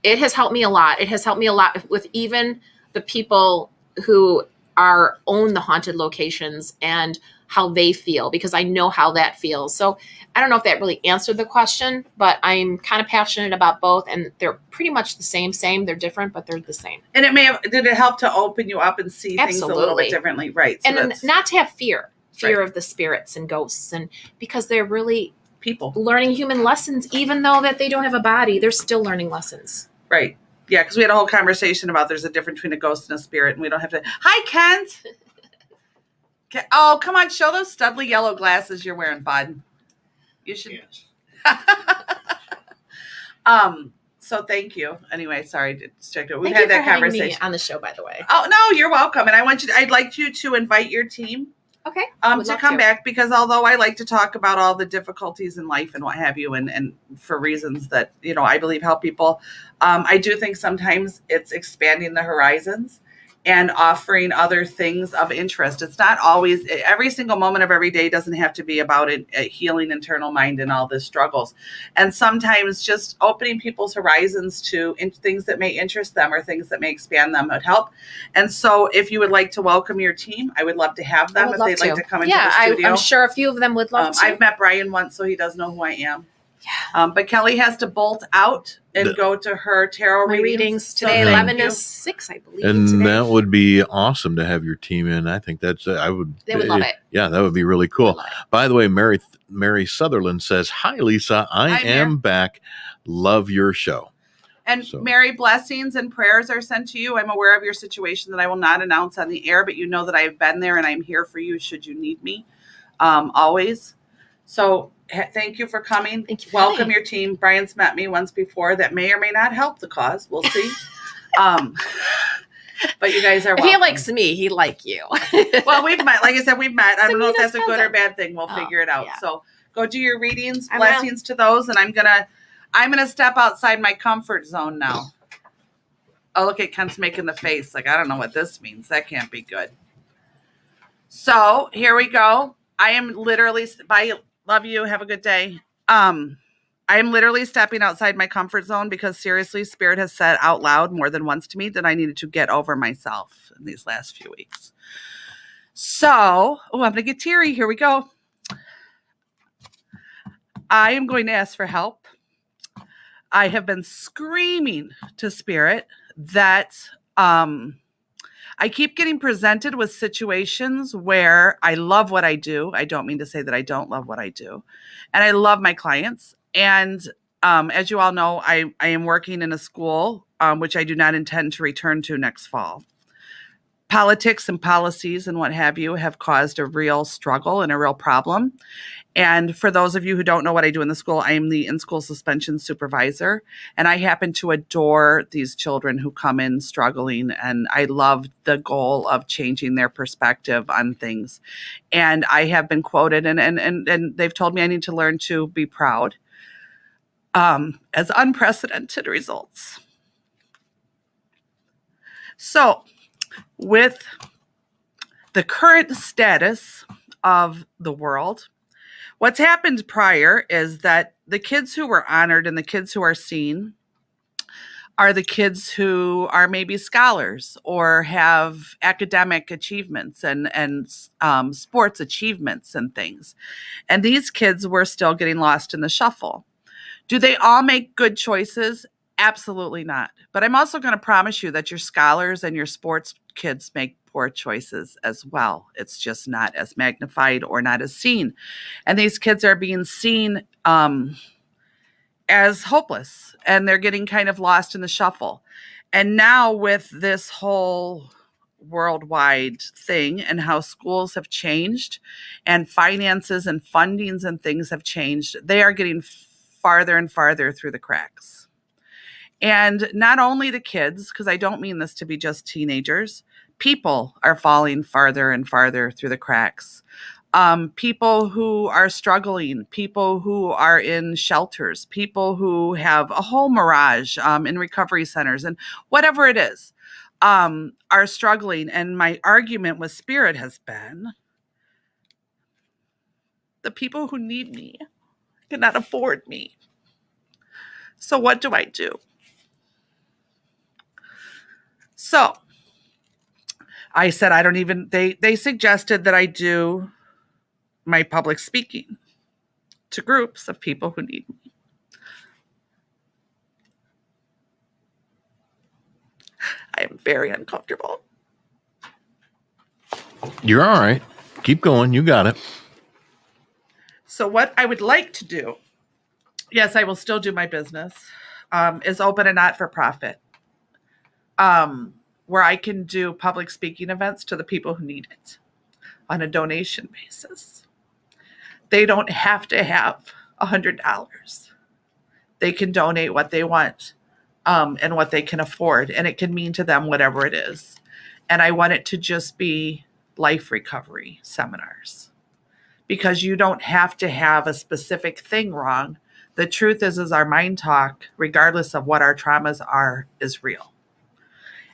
it has helped me a lot. It has helped me a lot with even the people who own the haunted locations and how they feel, because I know how that feels. So I don't know if that really answered the question, but I'm kind of passionate about both, and they're pretty much the same. They're different, but they're the same. And did it help to open you up and see things a little bit differently? Right. So and not to have fear of the spirits and ghosts, and because they're really people learning human lessons, even though that they don't have a body, they're still learning lessons. Right. Yeah, because we had a whole conversation about there's a difference between a ghost and a spirit, and we don't have to. Hi, Kent. Oh, come on, show those studly yellow glasses you're wearing, bud. You should. So thank you. Anyway, sorry to distract you. We've had that conversation me on the show, by the way. Oh no, you're welcome. And I'd like you to invite your team. Okay. To come back, because although I like to talk about all the difficulties in life and what have you, and for reasons that, I believe help people, I do think sometimes it's expanding the horizons and offering other things of interest. It's not always, every single moment of every day doesn't have to be about a healing internal mind and all the struggles. And sometimes just opening people's horizons to things that may interest them or things that may expand them would help. And so if you would like to welcome your team, I would love to have them if they'd like to come into the studio. I'm sure a few of them would love to. I've met Brian once, so he does know who I am. But Kelley has to bolt out and go to her tarot My readings today, So 11 thank to you. 6, I believe. And today. that would be awesome to have your team in. I think that's I would. They would love it. Yeah, that would be really They cool. would love it. By the way, Mary Sutherland says, "Hi, Lisa. I Hi, am Mary. back. Love your show." And So- Mary, blessings and prayers are sent to you. I'm aware of your situation that I will not announce on the air, but you know that I've been there and I'm here for you should you need me, always. So thank you for coming. Thank you for Welcome having me. your team. Brian's met me once before. That may or may not help the cause. We'll see. But you guys are If welcome. he likes me, he like you. Well, we've met. Like I said, we've met. I don't know if Anita's that's a good or cousin. bad thing. We'll figure it out. yeah. So go do your readings. I will. Blessings to those. And I'm gonna step outside my comfort zone now. Oh, look at Ken's making the face. Like, I don't know what this means. That can't be good. So here we go. I am literally, bye, love you. Have a good day. I am literally stepping outside my comfort zone because seriously, Spirit has said out loud more than once to me that I needed to get over myself in these last few weeks. So, I'm going to get teary. Here we go. I am going to ask for help. I have been screaming to Spirit that I keep getting presented with situations where I love what I do. I don't mean to say that I don't love what I do. And I love my clients. And as you all know, I am working in a school, which I do not intend to return to next fall. Politics and policies and what have you have caused a real struggle and a real problem. And for those of you who don't know what I do in the school, I am the in-school suspension supervisor. And I happen to adore these children who come in struggling. And I love the goal of changing their perspective on things. And I have been quoted and they've told me I need to learn to be proud as unprecedented results. So with the current status of the world, what's happened prior is that the kids who were honored and the kids who are seen are the kids who are maybe scholars or have academic achievements and sports achievements and things. And these kids were still getting lost in the shuffle. Do they all make good choices? Absolutely not. But I'm also going to promise you that your scholars and your sports kids make poor choices as well. It's just not as magnified or not as seen. And these kids are being seen as hopeless, and they're getting kind of lost in the shuffle. And now with this whole worldwide thing and how schools have changed and finances and fundings and things have changed, they are getting farther and farther through the cracks. And not only the kids, because I don't mean this to be just teenagers, people are falling farther and farther through the cracks. People who are struggling, people who are in shelters, people who have a whole mirage in recovery centers and whatever it is, are struggling. And my argument with Spirit has been the people who need me cannot afford me. So what do I do? So I said, they suggested that I do my public speaking to groups of people who need me. I am very uncomfortable. You're all right. Keep going. You got it. So what I would like to do, yes, I will still do my business, is open a not-for-profit where I can do public speaking events to the people who need it on a donation basis. They don't have to have $100. They can donate what they want and what they can afford, and it can mean to them whatever it is. And I want it to just be life recovery seminars, because you don't have to have a specific thing wrong. The truth is our mind talk, regardless of what our traumas are, is real.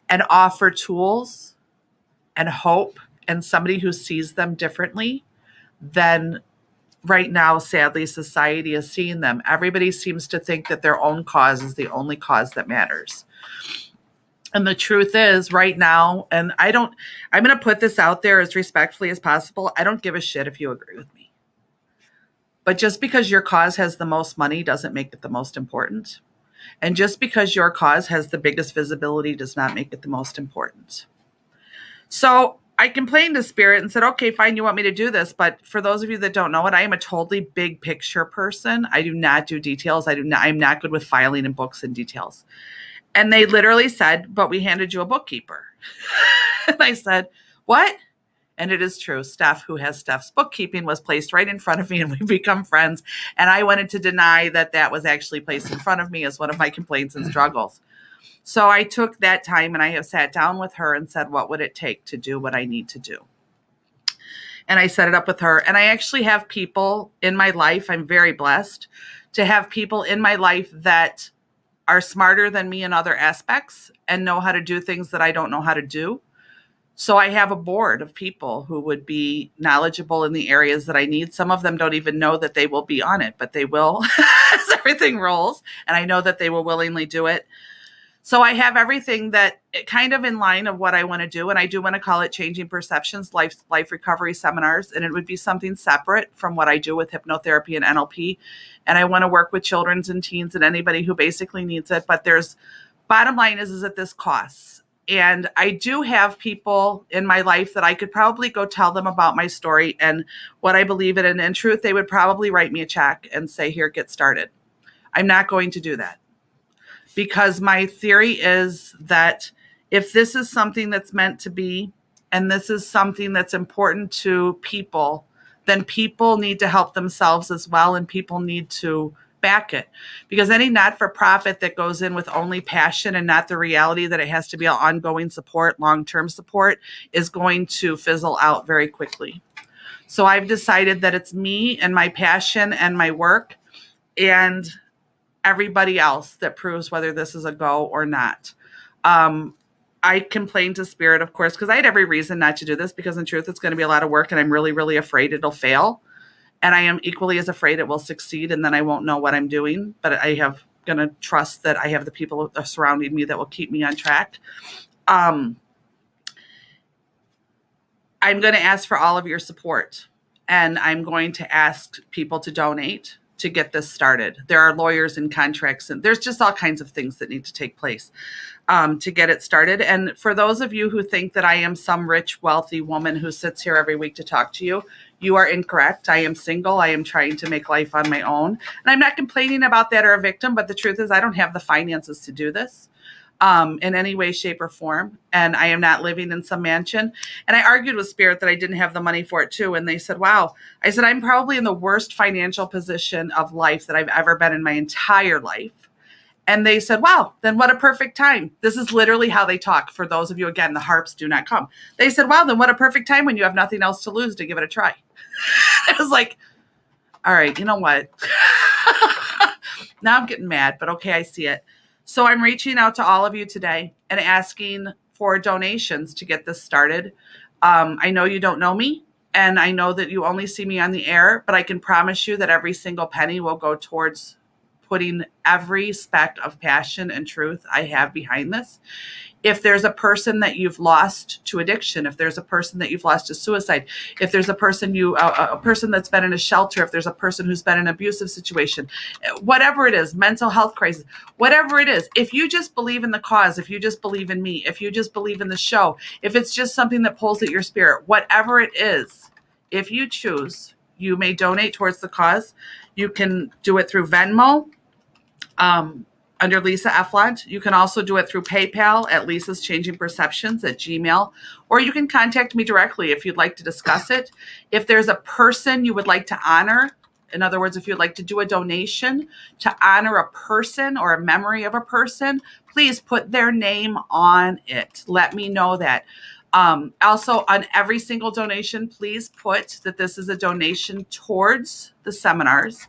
And offer tools and hope and somebody who sees them differently than right now, sadly, society is seeing them. Everybody seems to think that their own cause is the only cause that matters. And the truth is right now, and I'm going to put this out there as respectfully as possible. I don't give a shit if you agree with me. But just because your cause has the most money doesn't make it the most important. And just because your cause has the biggest visibility does not make it the most important. So I complained to Spirit and said, okay, fine, you want me to do this. But for those of you that don't know it, I am a totally big picture person. I do not do details. I'm not good with filing and books and details. And they literally said, but we handed you a bookkeeper. And I said, what? And it is true. Steph, who has Steph's bookkeeping, was placed right in front of me, and we've become friends. And I wanted to deny that was actually placed in front of me as one of my complaints and struggles. So I took that time and I have sat down with her and said, what would it take to do what I need to do? And I set it up with her. And I actually have people in my life. I'm very blessed to have people in my life that are smarter than me in other aspects and know how to do things that I don't know how to do. So I have a board of people who would be knowledgeable in the areas that I need. Some of them don't even know that they will be on it, but they will as everything rolls. And I know that they will willingly do it. So I have everything that kind of in line of what I want to do. And I do want to call it Changing Perceptions, life recovery seminars. And it would be something separate from what I do with hypnotherapy and NLP. And I want to work with children's and teens and anybody who basically needs it. But bottom line is that this costs. And I do have people in my life that I could probably go tell them about my story and what I believe in. And in truth, they would probably write me a check and say, here, get started. I'm not going to do that. Because my theory is that if this is something that's meant to be, and this is something that's important to people, then people need to help themselves as well, and people need to back it. Because any not-for-profit that goes in with only passion and not the reality that it has to be an ongoing support, long-term support, is going to fizzle out very quickly. So I've decided that it's me and my passion and my work and everybody else that proves whether this is a go or not. I complained to Spirit, of course, because I had every reason not to do this, because in truth, it's going to be a lot of work and I'm really, really afraid it'll fail. And I am equally as afraid it will succeed and then I won't know what I'm doing. But I have going to trust that I have the people surrounding me that will keep me on track. I'm going to ask for all of your support, and I'm going to ask people to donate to get this started. There are lawyers and contracts, and there's just all kinds of things that need to take place to get it started. And for those of you who think that I am some rich, wealthy woman who sits here every week to talk to you, you are incorrect. I am single. I am trying to make life on my own. And I'm not complaining about that or a victim, but the truth is I don't have the finances to do this in any way, shape, or form. And I am not living in some mansion. And I argued with Spirit that I didn't have the money for it too. And they said, wow. I said, I'm probably in the worst financial position of life that I've ever been in my entire life. And they said, wow, then what a perfect time. This is literally how they talk. For those of you, again, the harps do not come. They said, wow, then what a perfect time when you have nothing else to lose to give it a try. I was like, all right, you know what? Now I'm getting mad, but okay, I see it. So I'm reaching out to all of you today and asking for donations to get this started. I know you don't know me, and I know that you only see me on the air, but I can promise you that every single penny will go towards putting every speck of passion and truth I have behind this. If there's a person that you've lost to addiction, if there's a person that you've lost to suicide, if there's a person a person that's been in a shelter, if there's a person who's been in an abusive situation, whatever it is, mental health crisis, whatever it is, if you just believe in the cause, if you just believe in me, if you just believe in the show, if it's just something that pulls at your spirit, whatever it is, if you choose, you may donate towards the cause. You can do it through Venmo, under Lisa Eflont. You can also do it through PayPal at Lisa's Changing Perceptions at Gmail, or you can contact me directly if you'd like to discuss it. If there's a person you would like to honor, in other words, if you'd like to do a donation to honor a person or a memory of a person, please put their name on it. Let me know that. Also, on every single donation, please put that this is a donation towards the seminars.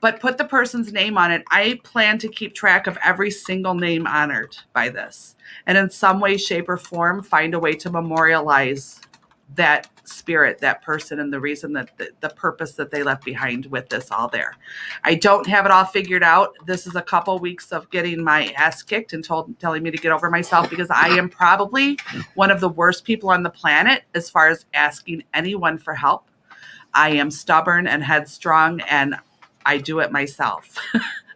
But put the person's name on it. I plan to keep track of every single name honored by this. And in some way, shape, or form, find a way to memorialize that spirit, that person, and the reason that the purpose that they left behind with this all there. I don't have it all figured out. This is a couple weeks of getting my ass kicked and telling me to get over myself, because I am probably one of the worst people on the planet as far as asking anyone for help. I am stubborn and headstrong, and I do it myself.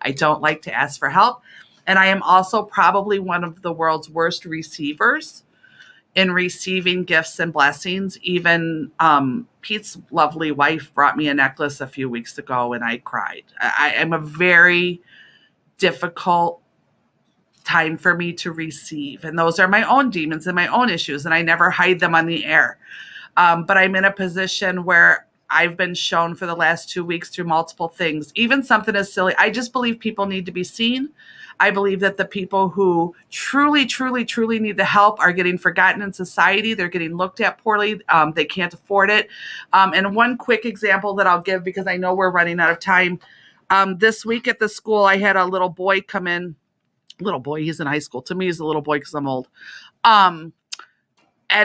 I don't like to ask for help. And I am also probably one of the world's worst receivers in receiving gifts and blessings. Even Pete's lovely wife brought me a necklace a few weeks ago, and I cried. I am a very difficult time for me to receive. And those are my own demons and my own issues, and I never hide them on the air. But I'm in a position where I've been shown for the last 2 weeks through multiple things, even something as silly. I just believe people need to be seen. I believe that the people who truly, truly, truly need the help are getting forgotten in society. They're getting looked at poorly. They can't afford it. And one quick example that I'll give, because I know we're running out of time. This week at the school, I had a little boy come in. Little boy, he's in high school. To me, he's a little boy because I'm old. And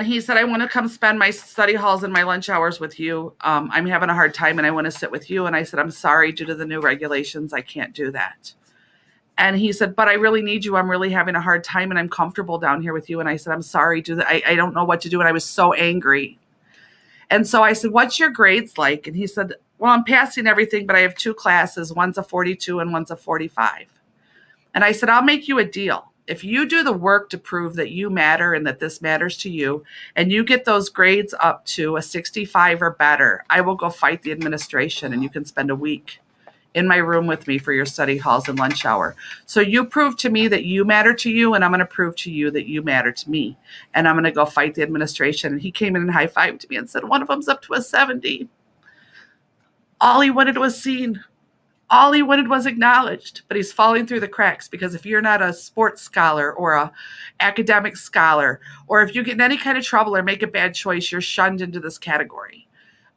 he said, I want to come spend my study halls and my lunch hours with you. I'm having a hard time and I want to sit with you. And I said, I'm sorry, due to the new regulations, I can't do that. And he said, but I really need you. I'm really having a hard time and I'm comfortable down here with you. And I said, I'm sorry, I don't know what to do. And I was so angry. And so I said, what's your grades like? And he said, well, I'm passing everything, but I have 2 classes. One's a 42 and one's a 45. And I said, I'll make you a deal. If you do the work to prove that you matter and that this matters to you, and you get those grades up to a 65 or better, I will go fight the administration and you can spend a week in my room with me for your study halls and lunch hour. So you prove to me that you matter to you, and I'm going to prove to you that you matter to me. And I'm going to go fight the administration. And he came in and high-fived me and said, one of them's up to a 70. All he wanted was seen. All he wanted was acknowledged, but he's falling through the cracks because if you're not a sports scholar or a academic scholar, or if you get in any kind of trouble or make a bad choice, you're shunned into this category.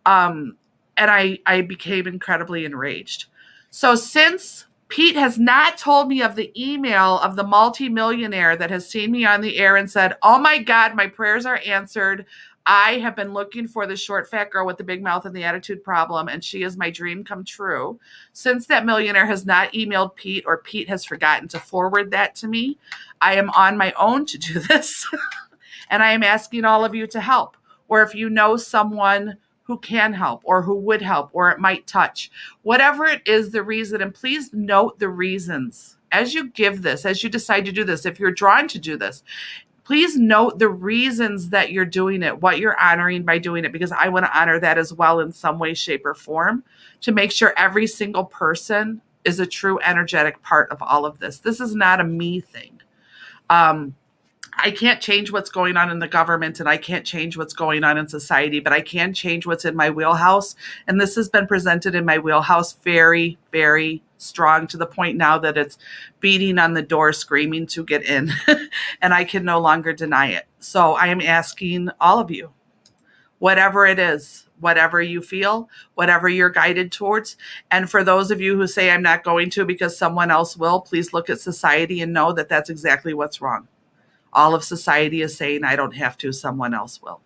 And I became incredibly enraged. So since Pete has not told me of the email of the multimillionaire that has seen me on the air and said, oh my God, my prayers are answered. I have been looking for the short, fat girl with the big mouth and the attitude problem, and she is my dream come true. Since that millionaire has not emailed Pete, or Pete has forgotten to forward that to me, I am on my own to do this. And I am asking all of you to help. Or if you know someone who can help or who would help or it might touch, whatever it is, the reason, and please note the reasons as you give this, as you decide to do this, if you're drawn to do this. Please note the reasons that you're doing it, what you're honoring by doing it, because I want to honor that as well in some way, shape, or form to make sure every single person is a true energetic part of all of this. This is not a me thing. I can't change what's going on in the government and I can't change what's going on in society, but I can change what's in my wheelhouse. And this has been presented in my wheelhouse very, very strong, to the point now that it's beating on the door, screaming to get in, and I can no longer deny it. So I am asking all of you, whatever it is, whatever you feel, whatever you're guided towards. And for those of you who say I'm not going to because someone else will, please look at society and know that that's exactly what's wrong. All of society is saying I don't have to, someone else will.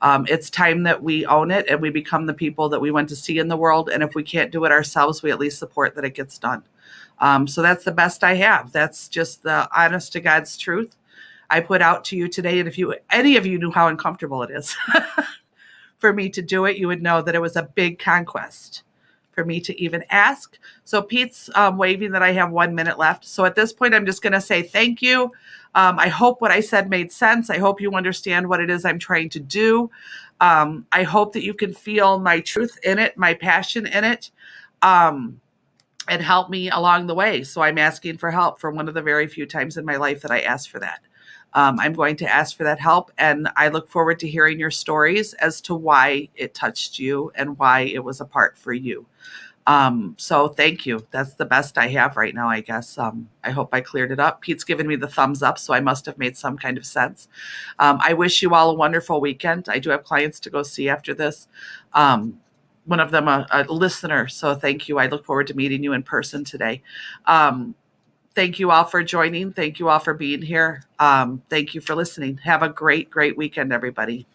It's time that we own it and we become the people that we want to see in the world. And if we can't do it ourselves, we at least support that it gets done. So that's the best I have. That's just the honest to God's truth I put out to you today. And if any of you knew how uncomfortable it is for me to do it, you would know that it was a big conquest for me to even ask. So Pete's waving that I have 1 minute left. So at this point, I'm just going to say thank you. I hope what I said made sense. I hope you understand what it is I'm trying to do. I hope that you can feel my truth in it, my passion in it, and help me along the way. So I'm asking for help for one of the very few times in my life that I asked for that. I'm going to ask for that help, and I look forward to hearing your stories as to why it touched you and why it was a part for you. So thank you. That's the best I have right now, I guess. I hope I cleared it up. Pete's given me the thumbs up, so I must have made some kind of sense. I wish you all a wonderful weekend. I do have clients to go see after this. One of them, a listener. So thank you. I look forward to meeting you in person today. Thank you all for joining. Thank you all for being here. Thank you for listening. Have a great, great weekend, everybody.